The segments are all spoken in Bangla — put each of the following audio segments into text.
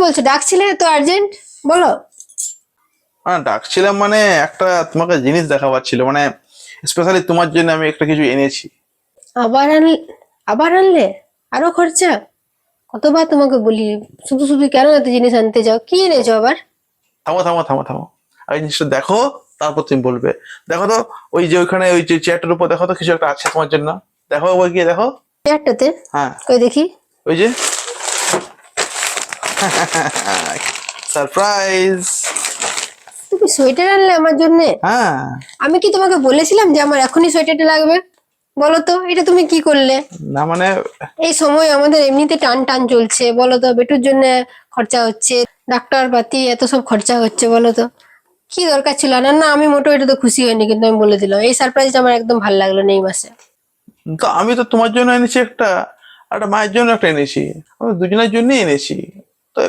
বলছো? ডাকছিলে তো আর্জেন্ট, বলো। ডাকছিলাম মানে একটা তোমাকে জিনিস দেখাবার ছিল, মানে স্পেশালি তোমার জন্য আমি একটা কিছু এনেছি। আবার আবার আনলে? আরো খরচা? কতবার তোমাকে বলি, শুধু শুধু কেন এত জিনিস আনতে যাও? কি এনেছো আবার? থামো থামো থামো থামো, আর জিনিসটা দেখো, তারপর তুমি বলবে। দেখো তো, ওই যে ওইখানে ওই যে চেয়ারটার উপর দেখো তো কিছু একটা আছে তোমার জন্য। দেখো ওই গিয়ে দেখো। চেয়ারটাতে? হ্যাঁ, কই দেখি। ওই যে সারপ্রাইজ। তুমি সোয়েটার আনলে আমার জন্য? হ্যাঁ, আমি কি তোমাকে বলেছিলাম যে আমার এখনই সোয়েটারটা লাগবে? বলো তো, এটা তুমি কি করলে? না মানে এই সময় আমাদের এমনিতে টান টান চলছে, বলো তো, বেটুর জন্য খরচা হচ্ছে, ডাক্তার পাতি এত সব খরচা হচ্ছে, বলো তো কি দরকার ছিল না? না, আমি মোটেও এটা তো খুশি হয়নি, কিন্তু আমি বলে দিলাম এই সারপ্রাইজটা আমার একদম ভালো লাগলো না এই মাসে। তো আমি তো তোমার জন্য এনেছি একটা, আর একটা মায়ের জন্য একটা এনেছি, আমি দুজনের জন্যই এনেছি। তো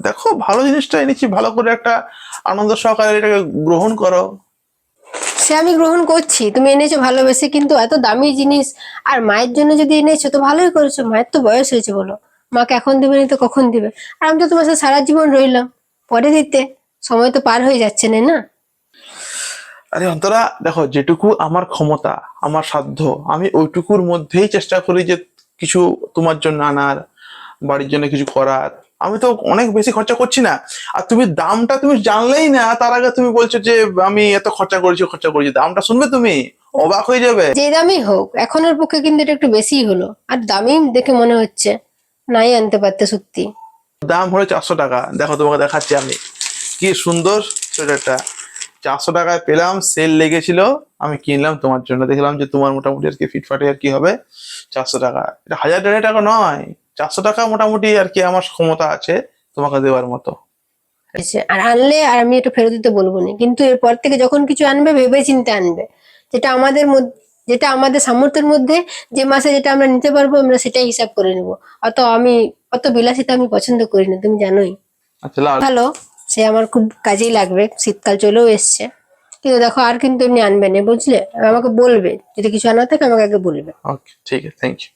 দেখো, ভালো জিনিসটা এনেছি, ভালো করে একটা আনন্দ সহকারে এটাকে গ্রহণ করো। সে আমি গ্রহণ করছি, তুমি এনেছো ভালোবেসে, কিন্তু এত দামি জিনিস আর মায়ের জন্য যদি এনেছো তো ভালোই করেছো। মায়ের তো বয়স হয়েছে, বলো, মাকে এখন দেবে না তো কখন দিবে? আর আমি তো তোমার সাথে সারা জীবন রইলাম, পরে দিতে। সময় তো পার হয়ে যাচ্ছে না, না? আরে অন্তরা, দেখো, যেটুকু আমার ক্ষমতা, আমার সাধ্য, আমি ওইটুকুর মধ্যেই চেষ্টা করি যে কিছু তোমার জন্য আনার, বাড়ির জন্য কিছু করার। আমি তো অনেক বেশি খরচা করছি না। আর তুমি দামটা তুমি জানলেই না, তার আগে তুমি বলছো যে আমি এত খরচা করেছি। দামটা শুনবে তুমি অবাক হয়ে যাবে। যে দামি হোক, এখনের পক্ষে কিন্তু এটা একটু বেশিই হলো, আর দামি দেখে মনে হচ্ছে নাই আনতে পারতে সত্যি। দাম হলো 400 টাকা। দেখো, তোমাকে দেখাচ্ছি আমি, কি সুন্দর সোয়েটারটা। 400 টাকায় পেলাম, সেল লেগেছিল, আমি কিনলাম তোমার জন্য। দেখলাম যে তোমার মোটামুটি আর কি ফিটফাটে আর কি হবে। 400 টাকা, এটা 1000 1,500 টাকা নয়, 400 টাকা মোটামুটি আর কি আমার ক্ষমতা আছে তোমাকে দেওয়ার মতো। এসে আর আনলে আর আমি এটা ফেরত দিতে বলবো না, কিন্তু এরপর থেকে যখন কিছু আনবে ভেবে চিন্তে আনবে, যেটা আমাদের মধ্যে, যেটা আমাদের সামর্থ্যের মধ্যে, যে মাসে যেটা আমরা নিতে পারবো আমরা সেটাই হিসাব করে নেবো। আমি অত বিলাসিতা আমি পছন্দ করি না, তুমি জানোই। আচ্ছা, লাল। ভালো, সে আমার খুব কাজেই লাগবে, শীতকাল চলেও এসছে। কিন্তু দেখো, আর কিন্তু এমনি আনবে না, বুঝলে? আমাকে বলবে, যদি কিছু আনা থাকে আমাকে আগে বলবে। ওকে, ঠিক আছে, থ্যাংক ইউ।